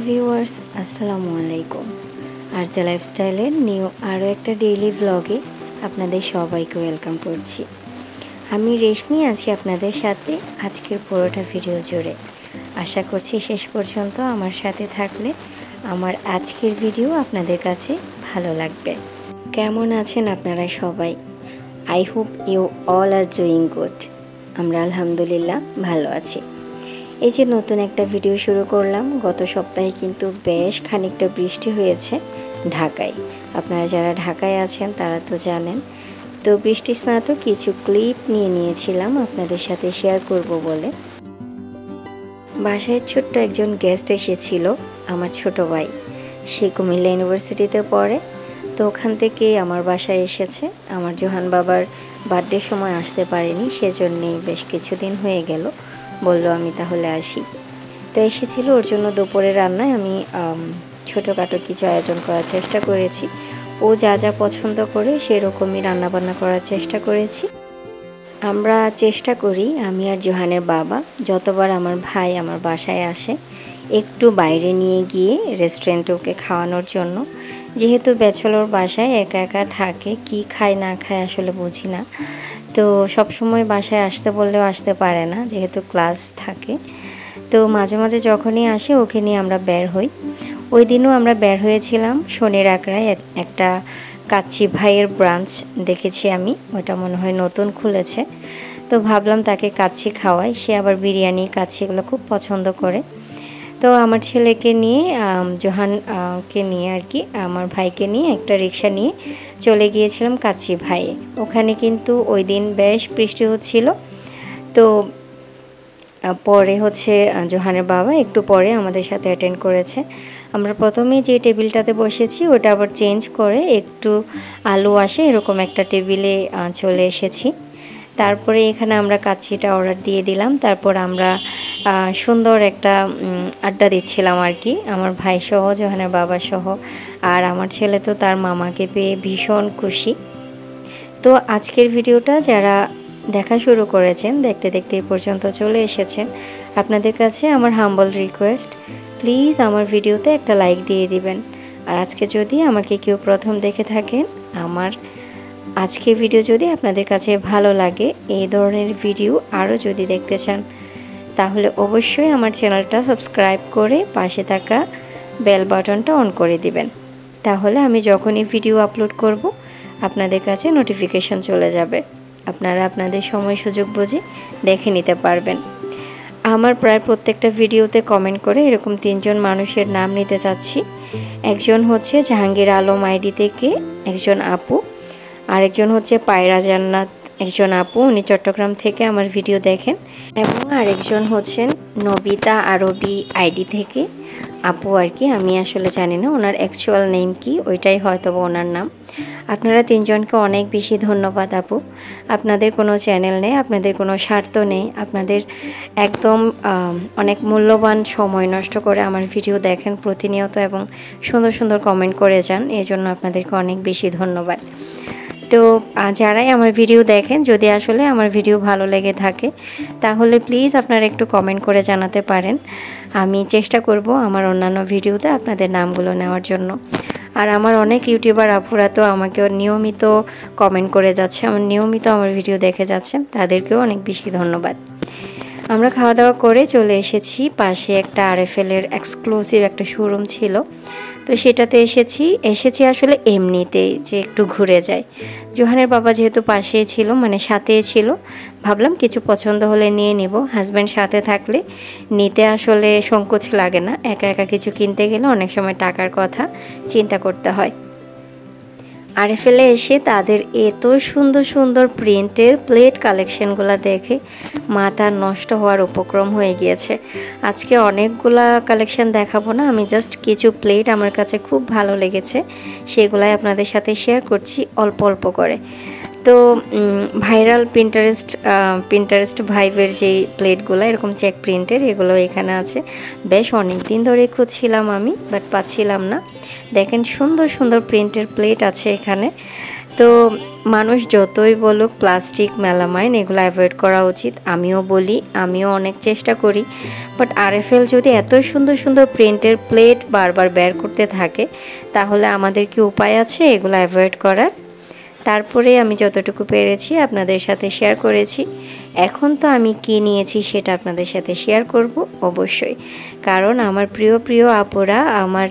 Viewers, আসসালামু আলাইকুম। RJ লাইফস্টাইলের new আরও একটা ডেইলি ব্লগে আপনাদের সবাইকে ওয়েলকাম করছি। আমি রেশমি আছি আপনাদের সাথে আজকের পুরোটা ভিডিও জুড়ে। আশা করছি শেষ পর্যন্ত আমার সাথে থাকলে আমার আজকের ভিডিও আপনাদের কাছে ভালো লাগবে। কেমন আছেন আপনারা সবাই? I hope you all are doing good. আমরা আলহামদুলিল্লাহ ভালো আছি। এই যে নতুন একটা ভিডিও শুরু করলাম। গত সপ্তাহে কিন্তু বেশ খানিকটা বৃষ্টি হয়েছে ঢাকায়। আপনারা যারা ঢাকায় আছেন তারা তো জানেন। তো বৃষ্টি স্নাত কিছু ক্লিপ নিয়েছিলাম আপনাদের সাথে শেয়ার করব বলে। বাসায় ছোট্ট একজন গেস্ট এসেছিল, আমার ছোট ভাই। সে কুমিল্লা ইউনিভার্সিটিতে পড়ে। তো ওখান থেকে আমার বাসায় এসেছে। আমার জোহান বাবার বার্থডের সময় আসতে পারেনি, সেজন্যেই বেশ কিছুদিন হয়ে গেল। বললো আমি তাহলে আসি। তো এসেছিল, ওর জন্য দুপুরে রান্নায় আমি ছোটোখাটো কিছু আয়োজন করার চেষ্টা করেছি। ও যা যা পছন্দ করে সেরকমই রান্নাবান্না করার চেষ্টা করেছি। আমরা চেষ্টা করি, আমি আর জোহানের বাবা, যতবার আমার ভাই আমার বাসায় আসে একটু বাইরে নিয়ে গিয়ে রেস্টুরেন্টে ওকে খাওয়ানোর জন্য। যেহেতু ব্যাচেলর বাসায় একা একা থাকে, কি খায় না খায় আসলে বুঝি না। তো সবসময় বাসায় আসতে বললেও আসতে পারে না, যেহেতু ক্লাস থাকে। তো মাঝে মাঝে যখনই আসে ওকে নিয়ে আমরা বের হই। ওই দিনও আমরা বের হয়েছিলাম শনির আঁকড়ায়। একটা কাচ্চি ভাইয়ের ব্রাঞ্চ দেখেছি আমি, ওটা মনে হয় নতুন খুলেছে। তো ভাবলাম তাকে কাচ্চি খাওয়াই। সে আবার বিরিয়ানি কাচ্চি এগুলো খুব পছন্দ করে। তো আমার ছেলেকে নিয়ে জোহানকে নিয়ে আর কি, আমার ভাইকে নিয়ে একটা রিক্সা নিয়ে চলে গিয়েছিলাম কাচ্চি ভাইয়ে। ওখানে কিন্তু ওই দিন বেশ বৃষ্টি হচ্ছিল। তো পরে জোহানের বাবা একটু পরে আমাদের সাথে অ্যাটেন্ড করেছে। আমরা প্রথমে যে টেবিলটাতে বসেছি ওটা আবার চেঞ্জ করে একটু আলো আসে এরকম একটা টেবিলে চলে এসেছি। তারপরে এখানে আমরা কাচ্চিটা অর্ডার দিয়ে দিলাম। তারপর আমরা সুন্দর একটা আড্ডা দিচ্ছিলাম আর কি, আমার ভাই সহ, জোহানের বাবা সহ। আর আমার ছেলে তো তার মামাকে পেয়ে ভীষণ খুশি। তো আজকের ভিডিওটা যারা দেখা শুরু করেছেন, দেখতে দেখতে এই পর্যন্ত চলে এসেছেন, আপনাদের কাছে আমার হাম্বল রিকোয়েস্ট, প্লিজ আমার ভিডিওতে একটা লাইক দিয়ে দিবেন। আর আজকে যদি আমাকে কেউ প্রথম দেখে থাকেন, আমার আজকের ভিডিও যদি আপনাদের কাছে ভালো লাগে, এই ধরনের ভিডিও আরও যদি দেখতে চান, তাহলে অবশ্যই আমার চ্যানেলটা সাবস্ক্রাইব করে পাশে থাকা বেল বাটনটা অন করে দিবেন। তাহলে আমি যখনই ভিডিও আপলোড করব আপনাদের কাছে নোটিফিকেশন চলে যাবে। আপনারা আপনাদের সময় সুযোগ বুঝে দেখে নিতে পারবেন। আমার প্রায় প্রত্যেকটা ভিডিওতে কমেন্ট করে এরকম 3 জন মানুষের নাম নিতে চাচ্ছি। একজন হচ্ছে জাহাঙ্গীর আলম আইডি থেকে একজন আপু, আরেকজন হচ্ছে পায়রা জান্নাত একজন আপু, উনি চট্টগ্রাম থেকে আমার ভিডিও দেখেন, এবং আরেকজন হচ্ছেন নবিতা আরবি আইডি থেকে আপু আর কি। আমি আসলে জানি না ওনার অ্যাকচুয়াল নেম কি, ওইটাই হয়তো ওনার নাম। আপনারা 3 জনকে অনেক বেশি ধন্যবাদ আপু। আপনাদের কোনো চ্যানেল নেই, আপনাদের কোনো স্বার্থ নেই, আপনাদের একদম অনেক মূল্যবান সময় নষ্ট করে আমার ভিডিও দেখেন প্রতিনিয়ত এবং সুন্দর সুন্দর কমেন্ট করে যান। এই জন্য আপনাদেরকে অনেক বেশি ধন্যবাদ। তো যারাই আমার ভিডিও দেখেন, যদি আসলে আমার ভিডিও ভালো লেগে থাকে তাহলে প্লিজ আপনারা একটু কমেন্ট করে জানাতে পারেন। আমি চেষ্টা করব আমার অন্যান্য ভিডিওতে আপনাদের নামগুলো নেওয়ার জন্য। আর আমার অনেক ইউটিউবার আপুরা তো আমাকে নিয়মিত কমেন্ট করে যাচ্ছে, নিয়মিত আমার ভিডিও দেখে যাচ্ছেন, তাদেরকেও অনেক বেশি ধন্যবাদ। আমরা খাওয়া দাওয়া করে চলে এসেছি পাশে একটা আরএফএলের এক্সক্লুসিভ একটা শোরুম ছিল। তো সেটাতে এসেছি আসলে এমনিতেই যে একটু ঘুরে যাই। জোহানের বাবা যেহেতু পাশেই ছিল, মানে সাথেই ছিল, ভাবলাম কিছু পছন্দ হলে নিয়ে নেব। হাজব্যান্ড সাথে থাকলে নিতে আসলে সংকোচ লাগে না। একা একা কিছু কিনতে গেলে অনেক সময় টাকার কথা চিন্তা করতে হয়। আরএফএলে এসে তাদের এত সুন্দর সুন্দর প্রিন্টের প্লেট কালেকশনগুলো দেখে মাথা নষ্ট হওয়ার উপক্রম হয়ে গিয়েছে। আজকে অনেকগুলা কালেকশন দেখাবো না, আমি জাস্ট কিছু প্লেট আমার কাছে খুব ভালো লেগেছে, সেগুলাই আপনাদের সাথে শেয়ার করছি অল্প অল্প করে। তো ভাইরাল পিন্টারেস্ট ভাইবের যেই প্লেটগুলো এরকম চেক প্রিন্টের, এগুলো এখানে আছে। বেশ অনেক দিন ধরে খুঁজছিলাম আমি, বাট পাচ্ছিলাম না। দেখেন সুন্দর সুন্দর প্রিন্টের প্লেট আছে এখানে। তো মানুষ যতই বলুক প্লাস্টিক মেলামাইন এগুলো অ্যাভয়েড করা উচিত, আমিও বলি, আমিও অনেক চেষ্টা করি। বাট আরএফএল যদি এত সুন্দর সুন্দর প্রিন্টের প্লেট বারবার বের করতে থাকে তাহলে আমাদের কি উপায় আছে এগুলো অ্যাভয়েড করার? তারপরে আমি যতটুকু পেরেছি আপনাদের সাথে শেয়ার করেছি। এখন তো আমি কি নিয়েছি সেটা আপনাদের সাথে শেয়ার করব অবশ্যই, কারণ আমার প্রিয় প্রিয় আপুরা আমার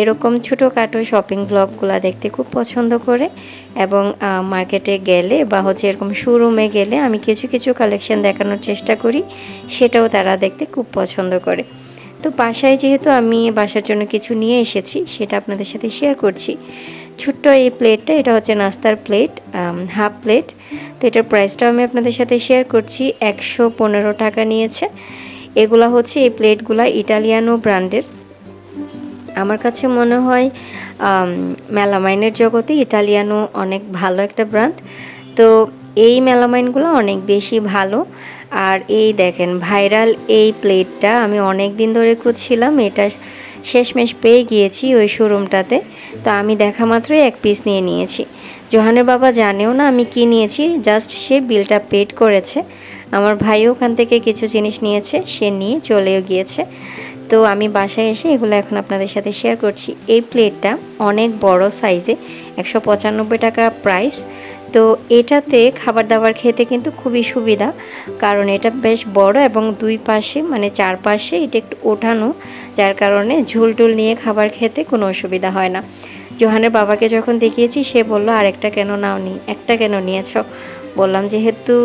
এরকম ছোটোখাটো শপিং ব্লগগুলো দেখতে খুব পছন্দ করে, এবং মার্কেটে গেলে বা হচ্ছে এরকম শোরুমে গেলে আমি কিছু কিছু কালেকশন দেখানোর চেষ্টা করি, সেটাও তারা দেখতে খুব পছন্দ করে। তো বাসায় যেহেতু আমি বাসার জন্য কিছু নিয়ে এসেছি সেটা আপনাদের সাথে শেয়ার করছি। ছোট্ট এই প্লেটটা, এটা হচ্ছে নাস্তার প্লেট, হাফ প্লেট। তো এটার প্রাইসটাও আমি আপনাদের সাথে শেয়ার করছি, 115 টাকা নিয়েছে। এগুলা হচ্ছে এই প্লেটগুলা ইটালিয়ানো ব্র্যান্ডের। আমার কাছে মনে হয় মেলামাইনের জগতে ইটালিয়ানো অনেক ভালো একটা ব্র্যান্ড। তো এই মেলামাইনগুলো অনেক বেশি ভালো। আর এই দেখেন ভাইরাল এই প্লেটটা আমি অনেক দিন ধরে খুঁজছিলাম, এটা শেষমেশ পেয়ে গিয়েছি ওই শোরুমটাতে। তো আমি দেখা মাত্রই এক পিস নিয়ে নিয়েছি। জোহানের বাবা জানেও না আমি কি নিয়েছি, জাস্ট সে বিলটা পেড করেছে। আমার ভাইও ওখান থেকে কিছু জিনিস নিয়েছে, সে নিয়ে চলেও গিয়েছে। তো আমি বাসায় এসে এগুলো এখন আপনাদের সাথে শেয়ার করছি। এই প্লেটটা অনেক বড় সাইজে, 195 টাকা প্রাইস। তো এটাতে খাবার দাবার খেতে কিন্তু খুবই সুবিধা, কারণ এটা বেশ বড় এবং দুই পাশে মানে চারপাশে এটা একটু ওঠানো, যার কারণে ঝুলটুল নিয়ে খাবার খেতে কোনো অসুবিধা হয় না। জোহানের বাবাকে যখন দেখিয়েছি সে বলল আরেকটা কেন নাওনি, একটা কেন নিয়েছ? বললাম যেহেতু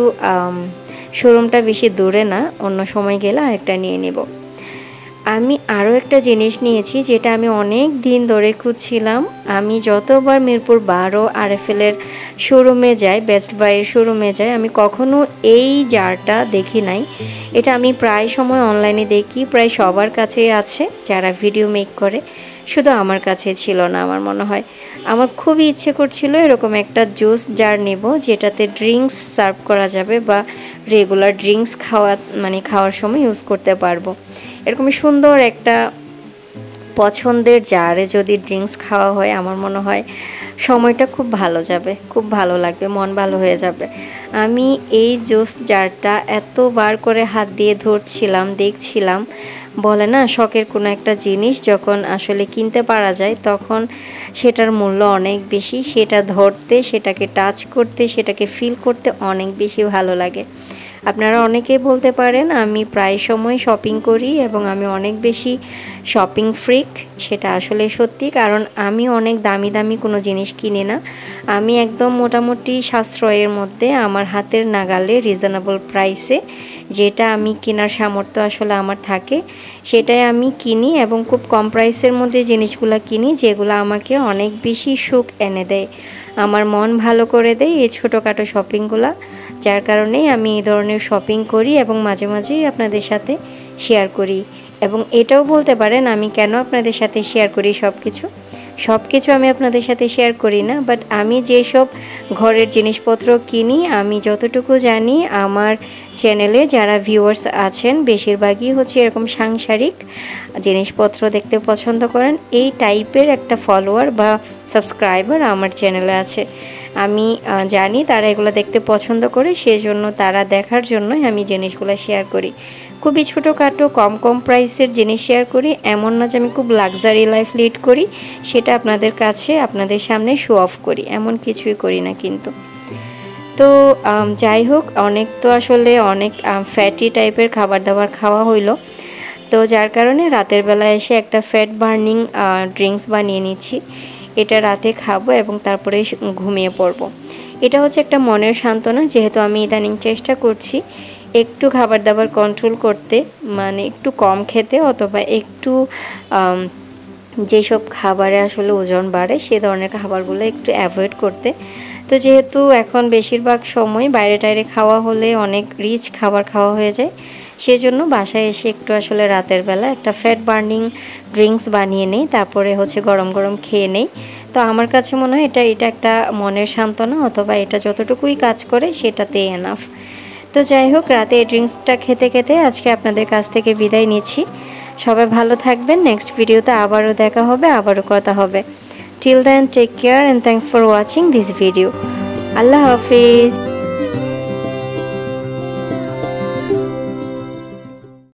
শোরুমটা বেশি দূরে না, অন্য সময় গেলে আরেকটা নিয়ে নেব। আমি আরও একটা জিনিস নিয়েছি যেটা আমি অনেক দিন ধরে খুঁজছিলাম। আমি যতবার মিরপুর 12 আরএফএলের শোরুমে যাই, বেস্ট বাইয়ের শোরুমে যাই, আমি কখনো এই জারটা দেখি নাই। এটা আমি প্রায় সময় অনলাইনে দেখি, প্রায় সবার কাছে আছে যারা ভিডিও মেক করে, শুধু আমার কাছে ছিল না আমার মনে হয়। আমার খুবই ইচ্ছে করছিল এরকম একটা জুস জার নেব যেটাতে ড্রিঙ্কস সার্ভ করা যাবে বা রেগুলার ড্রিঙ্কস খাওয়ার সময় ইউজ করতে পারবো। এরকম সুন্দর একটা পছন্দের জারে যদি ড্রিঙ্কস খাওয়া হয় আমার মনে হয় সময়টা খুব ভালো যাবে, খুব ভালো লাগবে, মন ভালো হয়ে যাবে। আমি এই জুস জারটা এতবার করে হাত দিয়ে ধরছিলাম, দেখছিলাম। বলে না শখের কোনো একটা জিনিস যখন আসলে কিনতে পারা যায় তখন সেটার মূল্য অনেক বেশি, সেটা ধরতে, সেটাকে টাচ করতে, সেটাকে ফিল করতে অনেক বেশি ভালো লাগে। আপনারা অনেকেই বলতে পারেন আমি প্রায় সময় শপিং করি এবং আমি অনেক বেশি শপিং ফ্রিক, সেটা আসলে সত্যি, কারণ আমি অনেক দামি দামি কোনো জিনিস কিনি না। আমি একদম মোটামুটি সাশ্রয়ের মধ্যে আমার হাতের নাগালে রিজনেবল প্রাইসে যেটা আমি কেনার সামর্থ্য আসলে আমার থাকে সেটাই আমি কিনি, এবং খুব কম প্রাইসের মধ্যে জিনিসগুলো কিনি যেগুলো আমাকে অনেক বেশি সুখ এনে দেয়, আমার মন ভালো করে দেয় এই ছোটোখাটো শপিংগুলো। যার কারণেই আমি এই ধরনের শপিং করি এবং মাঝে মাঝেই আপনাদের সাথে শেয়ার করি। এবং এটাও বলতে পারেন আমি কেন আপনাদের সাথে শেয়ার করি সব কিছু আমি আপনাদের সাথে শেয়ার করি না, বাট আমি যেসব ঘরের জিনিসপত্র কিনি আমি যতটুকু জানি আমার চ্যানেলে যারা ভিউয়ার্স আছেন বেশিরভাগই হচ্ছে এরকম সাংসারিক জিনিসপত্র দেখতে পছন্দ করেন, এই টাইপের একটা ফলোয়ার বা সাবস্ক্রাইবার আমার চ্যানেলে আছে। আমি জানি তারা এগুলো দেখতে পছন্দ করে, সেজন্য তারা দেখার জন্যই আমি জিনিসগুলো শেয়ার করি। খুবই ছোটোখাটো কম প্রাইসের জিনিস শেয়ার করি, এমন না যে আমি খুব লাক্সারি লাইফ লিড করি সেটা আপনাদের কাছে আপনাদের সামনে শো অফ করি, এমন কিছুই করি না কিন্তু। তো যাই হোক, অনেক তো আসলে অনেক ফ্যাটি টাইপের খাবার দাবার খাওয়া হইলো, তো যার কারণে রাতের বেলা এসে একটা ফ্যাট বার্নিং ড্রিঙ্কস বানিয়ে নিচ্ছি। এটা রাতে খাবো এবং তারপরে ঘুমিয়ে পড়বো। এটা হচ্ছে একটা মনের সান্ত্বনা, যেহেতু আমি ইদানিং চেষ্টা করছি একটু খাবার দাবার কন্ট্রোল করতে, মানে একটু কম খেতে অথবা একটু যেসব খাবারে আসলে ওজন বাড়ে সে ধরনের খাবারগুলো একটু অ্যাভয়েড করতে। তো যেহেতু এখন বেশিরভাগ সময় বাইরে টাইরে খাওয়া হলে অনেক রিচ খাবার খাওয়া হয়ে যায়, সেজন্য বাসায় এসে একটু আসলে রাতের বেলা একটা ফ্যাট বার্নিং ড্রিঙ্কস বানিয়ে নেই, তারপরে হচ্ছে গরম গরম খেয়ে নেই। তো আমার কাছে মনে হয় এটা একটা মনের সান্ত্বনা, অথবা এটা যতটুকুই কাজ করে সেটাতে এনাফ। তো যাই হোক, রাতে এই ড্রিঙ্কসটা খেতে খেতে আজকে আপনাদের কাছ থেকে বিদায় নিচ্ছি। সবাই ভালো থাকবেন, নেক্সট ভিডিওতে আবারও দেখা হবে, আবারও কথা হবে। Till then, take care and thanks for watching this video. Allah Hafiz.